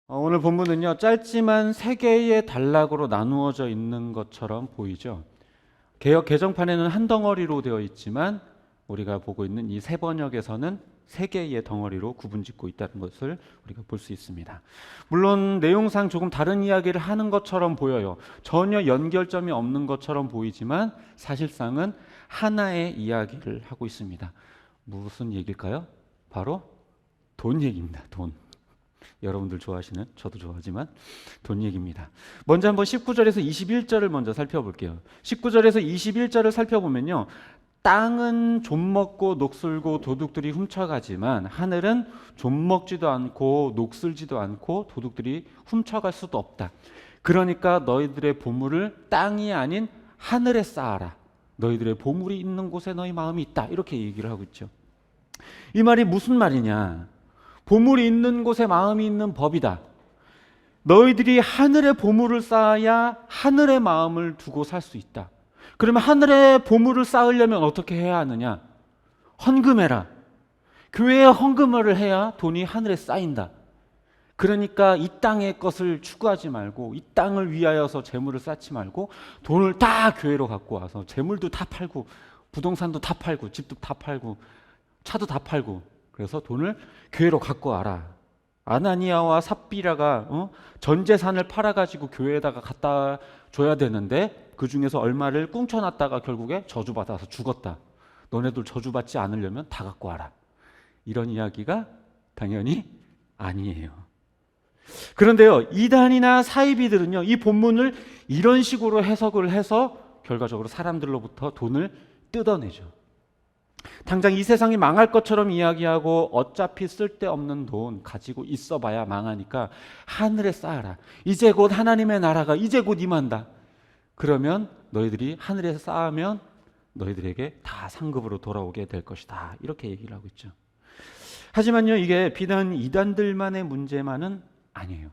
오늘 본문은요, 짧지만 세 개의 단락으로 나누어져 있는 것처럼 보이죠. 개역 개정판에는 한 덩어리로 되어 있지만 우리가 보고 있는 이 세 번역에서는 세 개의 덩어리로 구분짓고 있다는 것을 우리가 볼 수 있습니다. 물론 내용상 조금 다른 이야기를 하는 것처럼 보여요. 전혀 연결점이 없는 것처럼 보이지만 사실상은 하나의 이야기를 하고 있습니다. 무슨 얘기일까요? 바로 돈 얘기입니다. 돈. 여러분들 좋아하시는, 저도 좋아하지만 돈 얘기입니다. 먼저 한번 19절에서 21절을 먼저 살펴볼게요. 19절에서 21절을 살펴보면요, 땅은 좀 먹고 녹슬고 도둑들이 훔쳐가지만 하늘은 좀 먹지도 않고 녹슬지도 않고 도둑들이 훔쳐갈 수도 없다. 그러니까 너희들의 보물을 땅이 아닌 하늘에 쌓아라. 너희들의 보물이 있는 곳에 너희 마음이 있다. 이렇게 얘기를 하고 있죠. 이 말이 무슨 말이냐? 보물이 있는 곳에 마음이 있는 법이다. 너희들이 하늘의 보물을 쌓아야 하늘의 마음을 두고 살 수 있다. 그러면 하늘의 보물을 쌓으려면 어떻게 해야 하느냐? 헌금해라. 교회에 헌금을 해야 돈이 하늘에 쌓인다. 그러니까 이 땅의 것을 추구하지 말고 이 땅을 위하여서 재물을 쌓지 말고 돈을 다 교회로 갖고 와서 재물도 다 팔고 부동산도 다 팔고 집도 다 팔고 차도 다 팔고 그래서 돈을 교회로 갖고 와라. 아나니아와 삽비라가 전 재산을 팔아가지고 교회에다가 갖다 줘야 되는데 그 중에서 얼마를 꿍쳐놨다가 결국에 저주받아서 죽었다. 너네들 저주받지 않으려면 다 갖고 와라. 이런 이야기가 당연히 아니에요. 그런데요, 이단이나 사이비들은요, 이 본문을 이런 식으로 해석을 해서 결과적으로 사람들로부터 돈을 뜯어내죠. 당장 이 세상이 망할 것처럼 이야기하고 어차피 쓸데없는 돈 가지고 있어봐야 망하니까 하늘에 쌓아라. 이제 곧 하나님의 나라가 이제 곧 임한다. 그러면 너희들이 하늘에 쌓으면 너희들에게 다 상급으로 돌아오게 될 것이다. 이렇게 얘기를 하고 있죠. 하지만요, 이게 비단 이단들만의 문제만은 아니에요.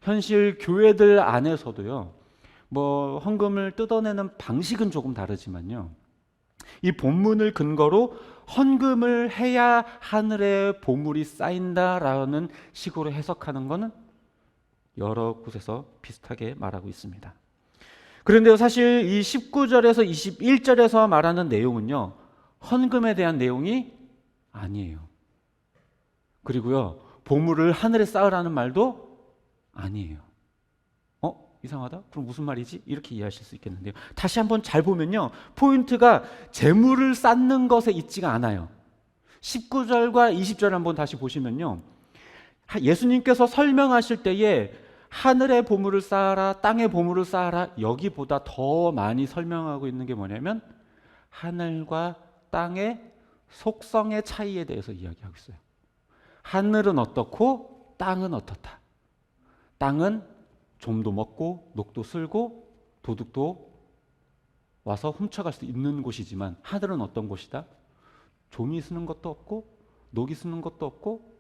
현실 교회들 안에서도요, 뭐 헌금을 뜯어내는 방식은 조금 다르지만요, 이 본문을 근거로 헌금을 해야 하늘에 보물이 쌓인다라는 식으로 해석하는 것은 여러 곳에서 비슷하게 말하고 있습니다. 그런데요, 사실 이 19절에서 21절에서 말하는 내용은요, 헌금에 대한 내용이 아니에요. 그리고요, 보물을 하늘에 쌓으라는 말도 아니에요. 이상하다? 그럼 무슨 말이지? 이렇게 이해하실 수 있겠는데요. 다시 한번 잘 보면요, 포인트가 재물을 쌓는 것에 있지가 않아요. 19절과 20절 한번 다시 보시면요, 예수님께서 설명하실 때에 하늘의 보물을 쌓아라, 땅의 보물을 쌓아라, 여기보다 더 많이 설명하고 있는 게 뭐냐면 하늘과 땅의 속성의 차이에 대해서 이야기하고 있어요. 하늘은 어떻고 땅은 어떻다. 땅은 좀도 먹고 녹도 쓸고 도둑도 와서 훔쳐갈 수 있는 곳이지만 하늘은 어떤 곳이다? 좀이 쓰는 것도 없고 녹이 쓰는 것도 없고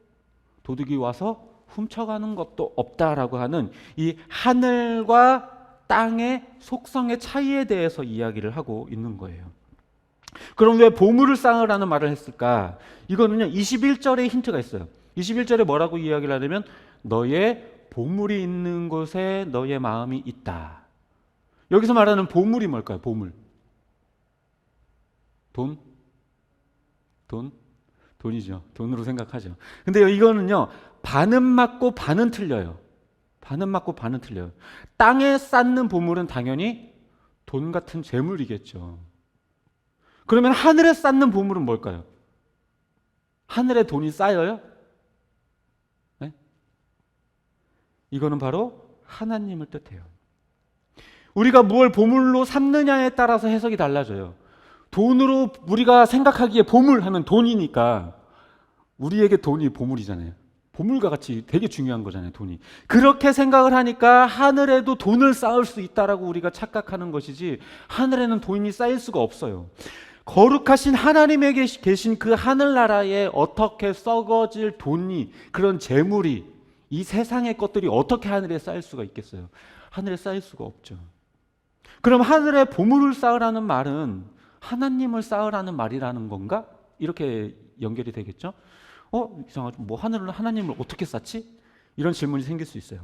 도둑이 와서 훔쳐가는 것도 없다라고 하는 이 하늘과 땅의 속성의 차이에 대해서 이야기를 하고 있는 거예요. 그럼 왜 보물을 쌓으라는 말을 했을까? 이거는요, 21절에 힌트가 있어요. 21절에 뭐라고 이야기를 하냐면 너의 보물이 있는 곳에 너의 마음이 있다. 여기서 말하는 보물이 뭘까요? 보물. 돈? 돈이죠. 돈으로 생각하죠. 근데 이거는요, 반은 맞고 반은 틀려요. 반은 맞고 반은 틀려요. 땅에 쌓는 보물은 당연히 돈 같은 재물이겠죠. 그러면 하늘에 쌓는 보물은 뭘까요? 하늘에 돈이 쌓여요? 이거는 바로 하나님을 뜻해요. 우리가 무엇을 보물로 삼느냐에 따라서 해석이 달라져요. 돈으로 우리가 생각하기에 보물 하면 돈이니까 우리에게 돈이 보물이잖아요. 보물과 같이 되게 중요한 거잖아요, 돈이. 그렇게 생각을 하니까 하늘에도 돈을 쌓을 수 있다라고 우리가 착각하는 것이지 하늘에는 돈이 쌓일 수가 없어요. 거룩하신 하나님에게 계신 그 하늘나라에 어떻게 썩어질 돈이, 그런 재물이, 이 세상의 것들이 어떻게 하늘에 쌓일 수가 있겠어요? 하늘에 쌓일 수가 없죠. 그럼 하늘에 보물을 쌓으라는 말은 하나님을 쌓으라는 말이라는 건가? 이렇게 연결이 되겠죠? 이상하죠. 뭐 하늘은 하나님을 어떻게 쌓지? 이런 질문이 생길 수 있어요.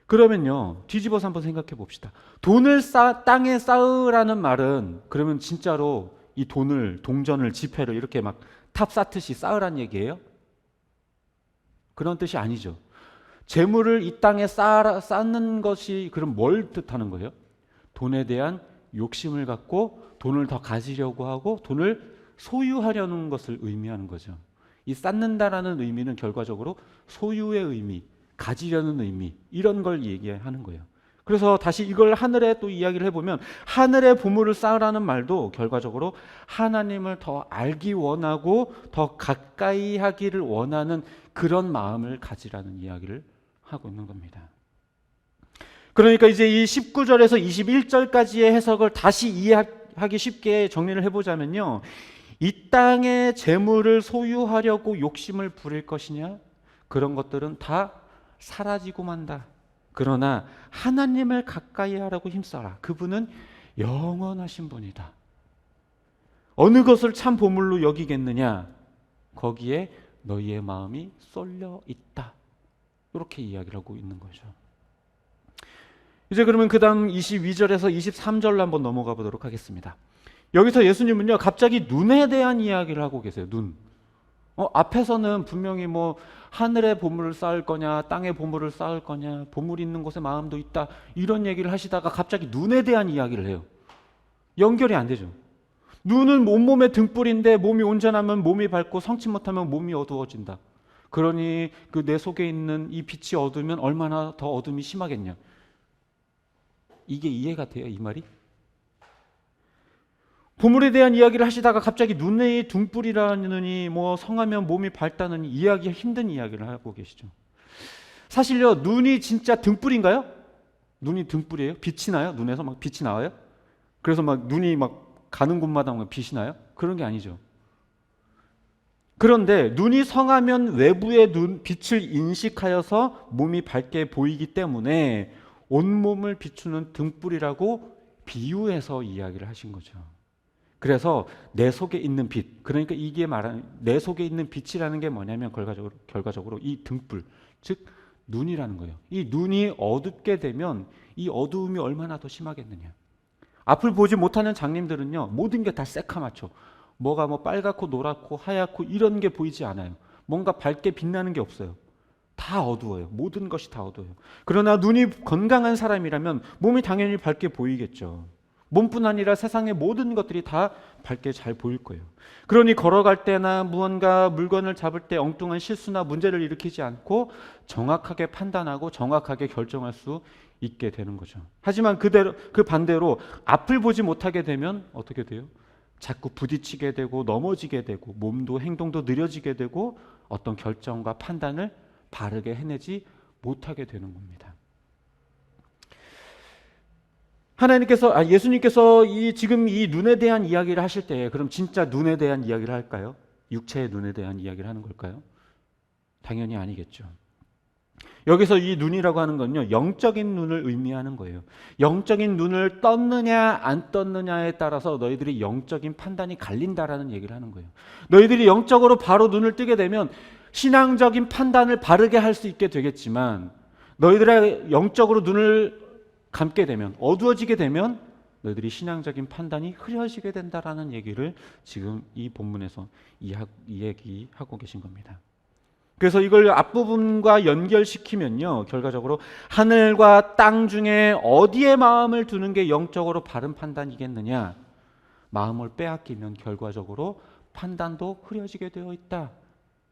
그러면요, 뒤집어서 한번 생각해 봅시다. 돈을 땅에 쌓으라는 말은 그러면 진짜로 이 돈을, 동전을, 지폐를 이렇게 막 탑 쌓듯이 쌓으란 얘기예요? 그런 뜻이 아니죠. 재물을 이 땅에 쌓는 것이 그럼 뭘 뜻하는 거예요? 돈에 대한 욕심을 갖고 돈을 더 가지려고 하고 돈을 소유하려는 것을 의미하는 거죠. 이 쌓는다라는 의미는 결과적으로 소유의 의미, 가지려는 의미, 이런 걸 얘기하는 거예요. 그래서 다시 이걸 하늘에 또 이야기를 해보면 하늘의 보물을 쌓으라는 말도 결과적으로 하나님을 더 알기 원하고 더 가까이 하기를 원하는 그런 마음을 가지라는 이야기를 하고 있는 겁니다. 그러니까 이제 이 19절에서 21절까지의 해석을 다시 이해하기 쉽게 정리를 해보자면요, 이 땅의 재물을 소유하려고 욕심을 부릴 것이냐? 그런 것들은 다 사라지고 만다. 그러나 하나님을 가까이 하라고 힘써라. 그분은 영원하신 분이다. 어느 것을 참 보물로 여기겠느냐? 거기에 너희의 마음이 쏠려 있다. 이렇게 이야기를 하고 있는 거죠. 이제 그러면 그 다음 22절에서 23절로 한번 넘어가 보도록 하겠습니다. 여기서 예수님은요, 갑자기 눈에 대한 이야기를 하고 계세요. 눈. 앞에서는 분명히 뭐 하늘의 보물을 쌓을 거냐, 땅의 보물을 쌓을 거냐, 보물이 있는 곳에 마음도 있다, 이런 얘기를 하시다가 갑자기 눈에 대한 이야기를 해요. 연결이 안 되죠. 눈은 온몸의 등불인데 몸이 온전하면 몸이 밝고 성치 못하면 몸이 어두워진다. 그러니 그 내 속에 있는 이 빛이 어두우면 얼마나 더 어둠이 심하겠냐. 이게 이해가 돼요, 이 말이? 보물에 대한 이야기를 하시다가 갑자기 눈의 등불이라느니 뭐 성하면 몸이 밝다느니 이해하기 힘든 이야기를 하고 계시죠. 사실요, 눈이 진짜 등불인가요? 눈이 등불이에요? 빛이 나요? 눈에서 막 빛이 나와요? 그래서 막 눈이 막 가는 곳마다 막 빛이 나요? 그런 게 아니죠. 그런데 눈이 성하면 외부의 빛을 인식하여서 몸이 밝게 보이기 때문에 온몸을 비추는 등불이라고 비유해서 이야기를 하신 거죠. 그래서 내 속에 있는 빛, 그러니까 이게 말하는 내 속에 있는 빛이라는 게 뭐냐면 결과적으로 이 등불, 즉 눈이라는 거예요. 이 눈이 어둡게 되면 이 어두움이 얼마나 더 심하겠느냐. 앞을 보지 못하는 장님들은요, 모든 게 다 새카맣죠. 뭐가 뭐 빨갛고 노랗고 하얗고 이런 게 보이지 않아요. 뭔가 밝게 빛나는 게 없어요. 다 어두워요. 모든 것이 다 어두워요. 그러나 눈이 건강한 사람이라면 몸이 당연히 밝게 보이겠죠. 몸뿐 아니라 세상의 모든 것들이 다 밝게 잘 보일 거예요. 그러니 걸어갈 때나 무언가 물건을 잡을 때 엉뚱한 실수나 문제를 일으키지 않고 정확하게 판단하고 정확하게 결정할 수 있게 되는 거죠. 하지만 그 반대로 앞을 보지 못하게 되면 어떻게 돼요? 자꾸 부딪히게 되고 넘어지게 되고 몸도 행동도 느려지게 되고 어떤 결정과 판단을 바르게 해내지 못하게 되는 겁니다. 예수님께서 지금 이 눈에 대한 이야기를 하실 때, 그럼 진짜 눈에 대한 이야기를 할까요? 육체의 눈에 대한 이야기를 하는 걸까요? 당연히 아니겠죠. 여기서 이 눈이라고 하는 건요, 영적인 눈을 의미하는 거예요. 영적인 눈을 떴느냐 안 떴느냐에 따라서 너희들이 영적인 판단이 갈린다라는 얘기를 하는 거예요. 너희들이 영적으로 바로 눈을 뜨게 되면 신앙적인 판단을 바르게 할 수 있게 되겠지만, 너희들의 영적으로 눈을 감게 되면, 어두워지게 되면 너희들이 신앙적인 판단이 흐려지게 된다라는 얘기를 지금 이 본문에서 이야기하고 계신 겁니다. 그래서 이걸 앞부분과 연결시키면요, 결과적으로 하늘과 땅 중에 어디에 마음을 두는 게 영적으로 바른 판단이겠느냐, 마음을 빼앗기면 결과적으로 판단도 흐려지게 되어 있다,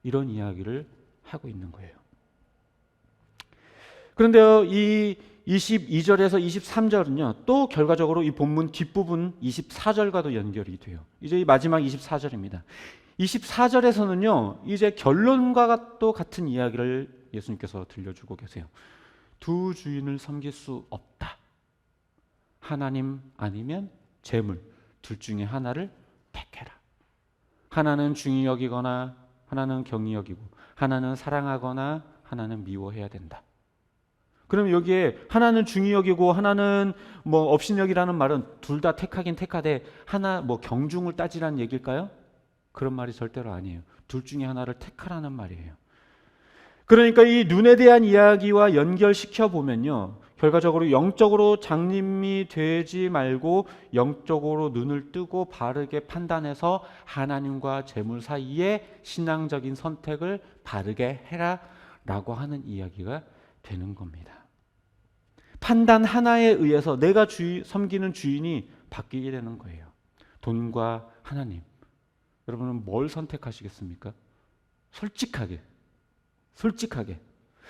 이런 이야기를 하고 있는 거예요. 그런데요, 이 22절에서 23절은요, 또 결과적으로 이 본문 뒷부분 24절과도 연결이 돼요. 이제 이 마지막 24절입니다. 24절에서는요, 이제 결론과 또 같은 이야기를 예수님께서 들려주고 계세요. 두 주인을 섬길 수 없다. 하나님 아니면 재물, 둘 중에 하나를 택해라. 하나는 중히 여기거나 하나는 경히 여기고, 하나는 사랑하거나 하나는 미워해야 된다. 그럼 여기에 하나는 중히 여기고 하나는 뭐 업신여기라는 말은 둘 다 택하긴 택하되 하나 뭐 경중을 따지라는 얘기일까요? 그런 말이 절대로 아니에요. 둘 중에 하나를 택하라는 말이에요. 그러니까 이 눈에 대한 이야기와 연결시켜 보면요, 결과적으로 영적으로 장님이 되지 말고 영적으로 눈을 뜨고 바르게 판단해서 하나님과 재물 사이에 신앙적인 선택을 바르게 해라 라고 하는 이야기가 되는 겁니다. 판단 하나에 의해서 내가 섬기는 주인이 바뀌게 되는 거예요. 돈과 하나님. 여러분은 뭘 선택하시겠습니까? 솔직하게.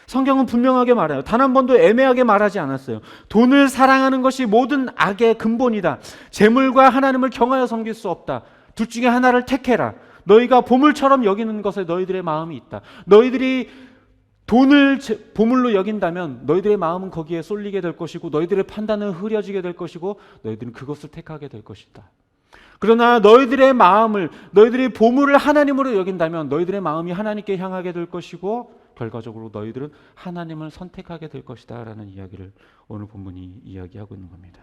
성경은 분명하게 말해요. 단 한 번도 애매하게 말하지 않았어요. 돈을 사랑하는 것이 모든 악의 근본이다. 재물과 하나님을 경하여 섬길 수 없다. 둘 중에 하나를 택해라. 너희가 보물처럼 여기는 것에 너희들의 마음이 있다. 너희들이 돈을 보물로 여긴다면 너희들의 마음은 거기에 쏠리게 될 것이고 너희들의 판단은 흐려지게 될 것이고 너희들은 그것을 택하게 될 것이다. 그러나 너희들의 마음을, 너희들이 보물을 하나님으로 여긴다면 너희들의 마음이 하나님께 향하게 될 것이고 결과적으로 너희들은 하나님을 선택하게 될 것이다 라는 이야기를 오늘 본문이 이야기하고 있는 겁니다.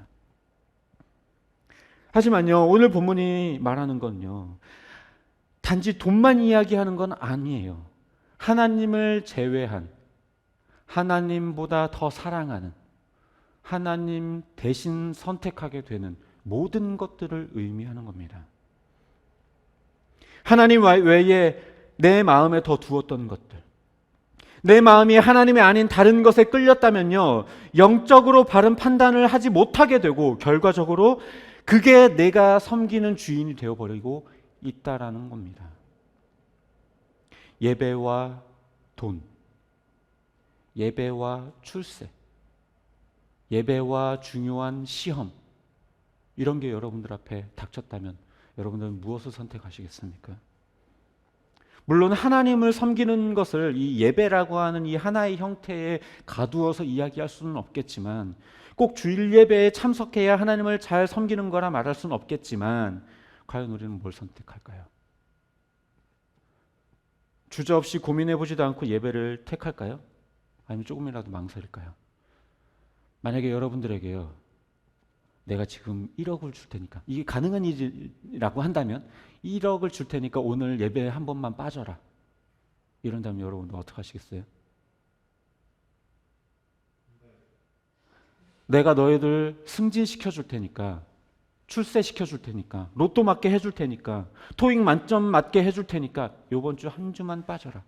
하지만요, 오늘 본문이 말하는 건요, 단지 돈만 이야기하는 건 아니에요. 하나님을 제외한, 하나님보다 더 사랑하는, 하나님 대신 선택하게 되는 모든 것들을 의미하는 겁니다. 하나님 외에 내 마음에 더 두었던 것들, 내 마음이 하나님이 아닌 다른 것에 끌렸다면요, 영적으로 바른 판단을 하지 못하게 되고 결과적으로 그게 내가 섬기는 주인이 되어버리고 있다라는 겁니다. 예배와 돈, 예배와 출세, 예배와 중요한 시험, 이런 게 여러분들 앞에 닥쳤다면 여러분들은 무엇을 선택하시겠습니까? 물론 하나님을 섬기는 것을 이 예배라고 하는 이 하나의 형태에 가두어서 이야기할 수는 없겠지만, 꼭 주일 예배에 참석해야 하나님을 잘 섬기는 거라 말할 수는 없겠지만, 과연 우리는 뭘 선택할까요? 주저없이 고민해보지도 않고 예배를 택할까요? 아니면 조금이라도 망설일까요? 만약에 여러분들에게요, 내가 지금 1억을 줄 테니까, 이게 가능한 일이라고 한다면 1억을 줄 테니까 오늘 예배에 한 번만 빠져라, 이런다면 여러분들 어떻게 하시겠어요? 내가 너희들 승진시켜 줄 테니까, 출세시켜 줄 테니까, 로또 맞게 해줄 테니까, 토익 만점 맞게 해줄 테니까 이번 주 한 주만 빠져라.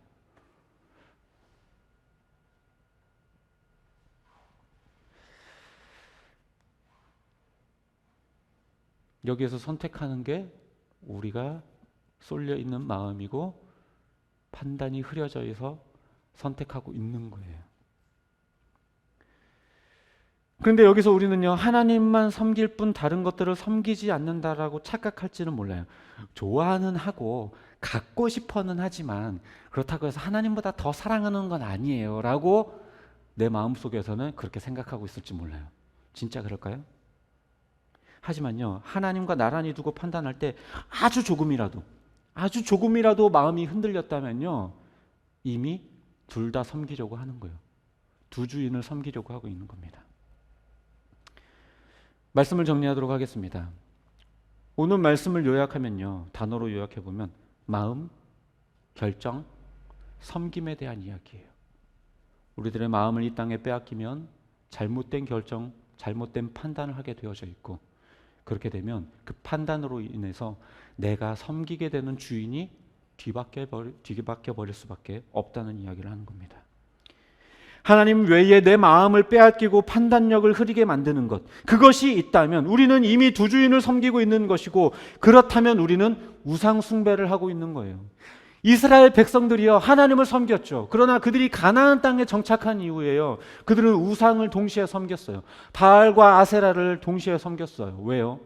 여기에서 선택하는 게 우리가 쏠려 있는 마음이고 판단이 흐려져 있어 선택하고 있는 거예요. 그런데 여기서 우리는요, 하나님만 섬길 뿐 다른 것들을 섬기지 않는다라고 착각할지는 몰라요. 좋아는 하고 갖고 싶어는 하지만 그렇다고 해서 하나님보다 더 사랑하는 건 아니에요 라고 내 마음속에서는 그렇게 생각하고 있을지 몰라요. 진짜 그럴까요? 하지만요, 하나님과 나란히 두고 판단할 때 아주 조금이라도 마음이 흔들렸다면요, 이미 둘 다 섬기려고 하는 거예요. 두 주인을 섬기려고 하고 있는 겁니다. 말씀을 정리하도록 하겠습니다. 오늘 말씀을 요약하면요, 단어로 요약해보면 마음, 결정, 섬김에 대한 이야기예요. 우리들의 마음을 이 땅에 빼앗기면 잘못된 결정, 잘못된 판단을 하게 되어져 있고, 그렇게 되면 그 판단으로 인해서 내가 섬기게 되는 주인이 뒤바뀌어 버릴 수밖에 없다는 이야기를 하는 겁니다. 하나님 외에 내 마음을 빼앗기고 판단력을 흐리게 만드는 것, 그것이 있다면 우리는 이미 두 주인을 섬기고 있는 것이고, 그렇다면 우리는 우상 숭배를 하고 있는 거예요. 이스라엘 백성들이요, 하나님을 섬겼죠. 그러나 그들이 가나안 땅에 정착한 이후에요, 그들은 우상을 동시에 섬겼어요. 바알과 아세라를 동시에 섬겼어요. 왜요?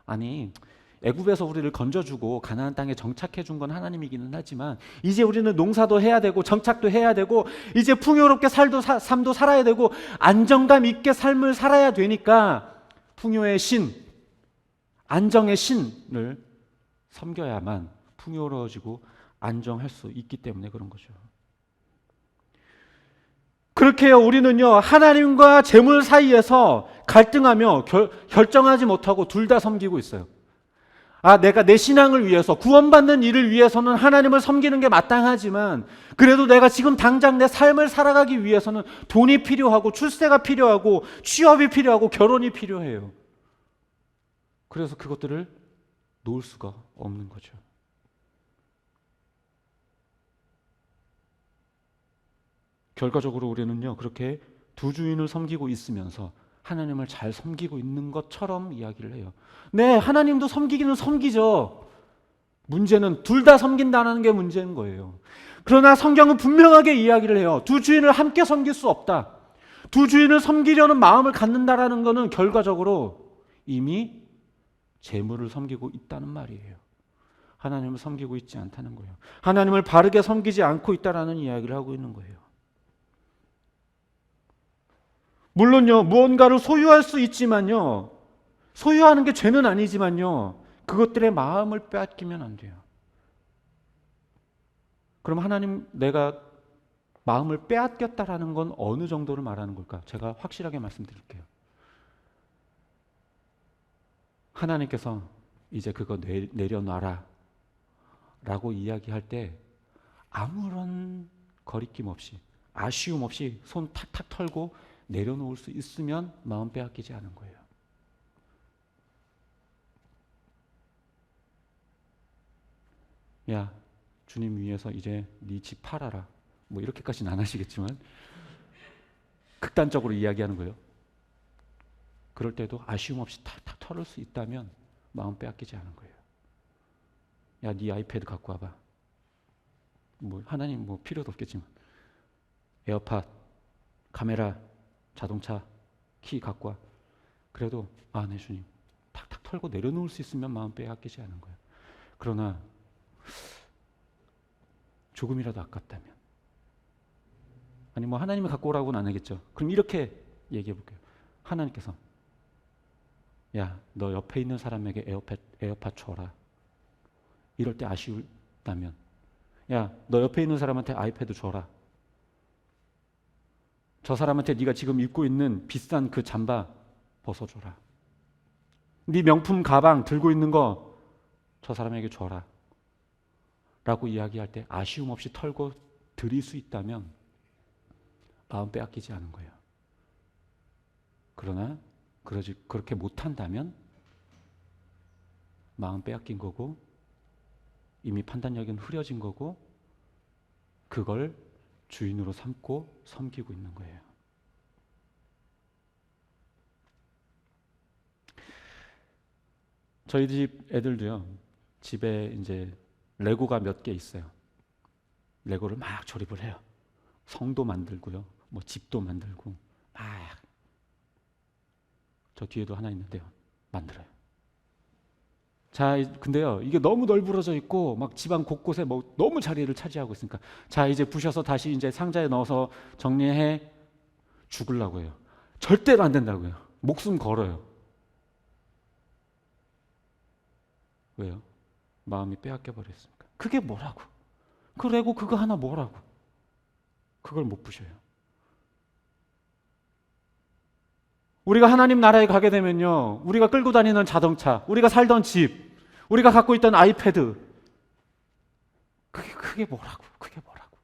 아니, 애굽에서 우리를 건져주고 가나안 땅에 정착해 준 건 하나님이기는 하지만 이제 우리는 농사도 해야 되고 정착도 해야 되고 이제 풍요롭게 삶도 살아야 되고 안정감 있게 삶을 살아야 되니까 풍요의 신, 안정의 신을 섬겨야만 풍요로워지고 안정할 수 있기 때문에 그런 거죠. 그렇게요, 우리는요, 하나님과 재물 사이에서 갈등하며 결정하지 못하고 둘 다 섬기고 있어요. 내가 내 신앙을 위해서, 구원받는 일을 위해서는 하나님을 섬기는 게 마땅하지만 그래도 내가 지금 당장 내 삶을 살아가기 위해서는 돈이 필요하고 출세가 필요하고 취업이 필요하고 결혼이 필요해요. 그래서 그것들을 놓을 수가 없는 거죠. 결과적으로 우리는요, 그렇게 두 주인을 섬기고 있으면서 하나님을 잘 섬기고 있는 것처럼 이야기를 해요. 네, 하나님도 섬기기는 섬기죠. 문제는 둘 다 섬긴다는 게 문제인 거예요. 그러나 성경은 분명하게 이야기를 해요. 두 주인을 함께 섬길 수 없다. 두 주인을 섬기려는 마음을 갖는다라는 것은 결과적으로 이미 재물을 섬기고 있다는 말이에요. 하나님을 섬기고 있지 않다는 거예요. 하나님을 바르게 섬기지 않고 있다라는 이야기를 하고 있는 거예요. 물론요, 무언가를 소유할 수 있지만요, 소유하는 게 죄는 아니지만요, 그것들의 마음을 빼앗기면 안 돼요. 그럼 하나님, 내가 마음을 빼앗겼다라는 건 어느 정도를 말하는 걸까? 제가 확실하게 말씀드릴게요. 하나님께서 이제 그거 내려놔라 라고 이야기할 때 아무런 거리낌 없이, 아쉬움 없이 손 탁탁 털고 내려놓을 수 있으면 마음 빼앗기지 않은 거예요. 야, 주님 위해서 이제 네 집 팔아라. 뭐 이렇게까지는 안 하시겠지만 극단적으로 이야기하는 거예요. 그럴 때도 아쉬움 없이 탁탁 털을 수 있다면 마음 빼앗기지 않은 거예요. 야, 네 아이패드 갖고 와봐. 뭐 하나님 뭐 필요도 없겠지만 에어팟, 카메라, 자동차, 키 갖고 와. 그래도 네 주님, 탁탁 털고 내려놓을 수 있으면 마음 빼앗기지 않은 거예요. 그러나 조금이라도 아깝다면, 아니 뭐 하나님이 갖고 오라고는 안 하겠죠. 그럼 이렇게 얘기해 볼게요. 하나님께서 야, 너 옆에 있는 사람에게 에어팟 줘라. 이럴 때 아쉬웠다면, 야, 너 옆에 있는 사람한테 아이패드 줘라. 저 사람한테 네가 지금 입고 있는 비싼 그 잠바 벗어줘라. 네 명품 가방 들고 있는 거 저 사람에게 줘라. 라고 이야기할 때 아쉬움 없이 털고 드릴 수 있다면 마음 빼앗기지 않은 거예요. 그러나 그렇게 못한다면 마음 빼앗긴 거고 이미 판단력은 흐려진 거고 그걸 주인으로 삼고 섬기고 있는 거예요. 저희 집 애들도요, 집에 이제 레고가 몇 개 있어요. 레고를 막 조립을 해요. 성도 만들고요, 뭐 집도 만들고 막. 저 뒤에도 하나 있는데요, 만들어요. 자, 근데요, 이게 너무 널브러져 있고 막 집안 곳곳에 뭐 너무 자리를 차지하고 있으니까 자, 이제 부셔서 다시 이제 상자에 넣어서 정리해 죽으려고 해요. 절대로 안 된다고요. 목숨 걸어요. 왜요? 마음이 빼앗겨 버렸으니까. 그게 뭐라고? 그 레고 그거 하나 뭐라고? 그걸 못 부셔요. 우리가 하나님 나라에 가게 되면요, 우리가 끌고 다니는 자동차, 우리가 살던 집, 우리가 갖고 있던 아이패드, 그게 뭐라고? 그게 뭐라고?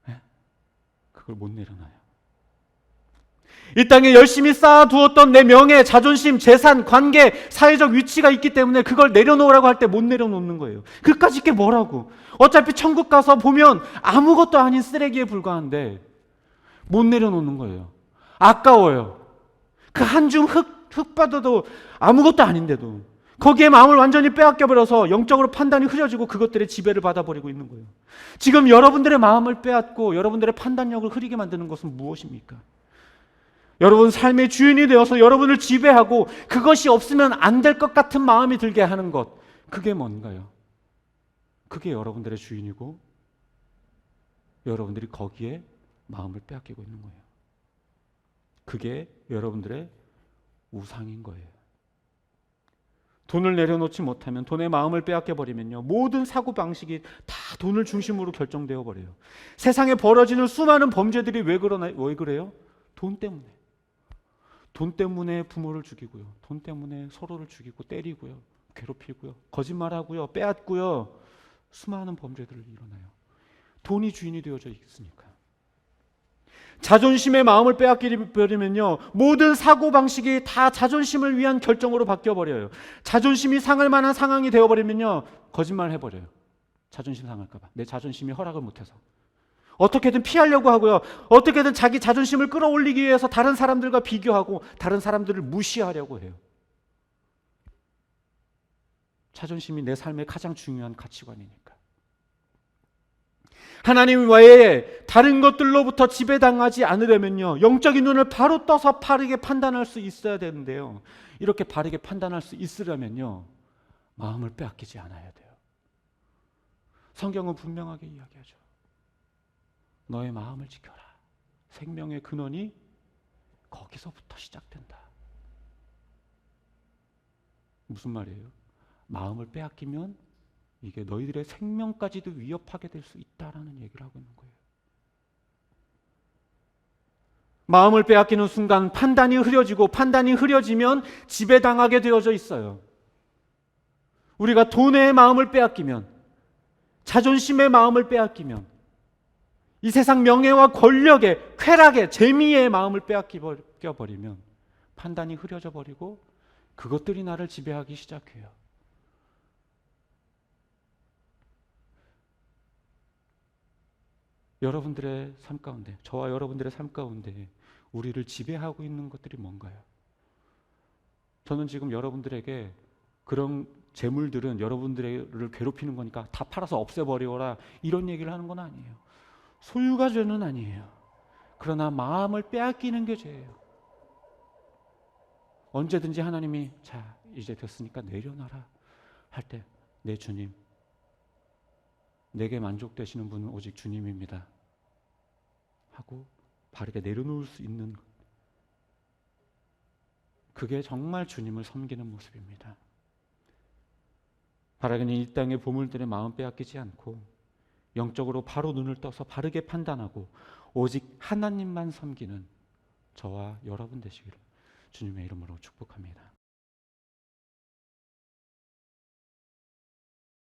네? 그걸 못 내려놔요. 이 땅에 열심히 쌓아두었던 내 명예, 자존심, 재산, 관계, 사회적 위치가 있기 때문에 그걸 내려놓으라고 할 때 못 내려놓는 거예요. 그까짓 게 뭐라고? 어차피 천국 가서 보면 아무것도 아닌 쓰레기에 불과한데 못 내려놓는 거예요. 아까워요. 그 한 줌 흙 받아도 아무것도 아닌데도 거기에 마음을 완전히 빼앗겨버려서 영적으로 판단이 흐려지고 그것들의 지배를 받아버리고 있는 거예요. 지금 여러분들의 마음을 빼앗고 여러분들의 판단력을 흐리게 만드는 것은 무엇입니까? 여러분 삶의 주인이 되어서 여러분을 지배하고 그것이 없으면 안 될 것 같은 마음이 들게 하는 것, 그게 뭔가요? 그게 여러분들의 주인이고 여러분들이 거기에 마음을 빼앗기고 있는 거예요. 그게 여러분들의 우상인 거예요. 돈을 내려놓지 못하면, 돈의 마음을 빼앗겨버리면요, 모든 사고방식이 다 돈을 중심으로 결정되어 버려요. 세상에 벌어지는 수많은 범죄들이 왜 그래요? 돈 때문에. 돈 때문에 부모를 죽이고요, 돈 때문에 서로를 죽이고 때리고요, 괴롭히고요, 거짓말하고요, 빼앗고요, 수많은 범죄들을 일어나요. 돈이 주인이 되어져 있으니까. 자존심의 마음을 빼앗기버리면요, 모든 사고방식이 다 자존심을 위한 결정으로 바뀌어버려요. 자존심이 상할 만한 상황이 되어버리면요, 거짓말 해버려요. 자존심 상할까봐. 내 자존심이 허락을 못해서. 어떻게든 피하려고 하고요, 어떻게든 자기 자존심을 끌어올리기 위해서 다른 사람들과 비교하고 다른 사람들을 무시하려고 해요. 자존심이 내 삶의 가장 중요한 가치관이니까. 하나님 외에 다른 것들로부터 지배당하지 않으려면요, 영적인 눈을 바로 떠서 바르게 판단할 수 있어야 되는데요, 이렇게 바르게 판단할 수 있으려면요, 마음을 빼앗기지 않아야 돼요. 성경은 분명하게 이야기하죠. 너의 마음을 지켜라. 생명의 근원이 거기서부터 시작된다. 무슨 말이에요? 마음을 빼앗기면 이게 너희들의 생명까지도 위협하게 될 수 있다라는 얘기를 하고 있는 거예요. 마음을 빼앗기는 순간 판단이 흐려지고, 판단이 흐려지면 지배당하게 되어져 있어요. 우리가 돈의 마음을 빼앗기면, 자존심의 마음을 빼앗기면, 이 세상 명예와 권력의, 쾌락의, 재미의 마음을 빼앗겨버리면 판단이 흐려져 버리고 그것들이 나를 지배하기 시작해요. 여러분들의 삶 가운데, 저와 여러분들의 삶 가운데 우리를 지배하고 있는 것들이 뭔가요? 저는 지금 여러분들에게 그런 재물들은 여러분들을 괴롭히는 거니까 다 팔아서 없애버려라, 이런 얘기를 하는 건 아니에요. 소유가 죄는 아니에요. 그러나 마음을 빼앗기는 게 죄예요. 언제든지 하나님이 자, 이제 됐으니까 내려놔라 할 때, 내 주님, 내게 만족되시는 분은 오직 주님입니다 하고 바르게 내려놓을 수 있는 것, 그게 정말 주님을 섬기는 모습입니다. 바라기는 이 땅의 보물들의 마음 빼앗기지 않고 영적으로 바로 눈을 떠서 바르게 판단하고 오직 하나님만 섬기는 저와 여러분 되시기를 주님의 이름으로 축복합니다.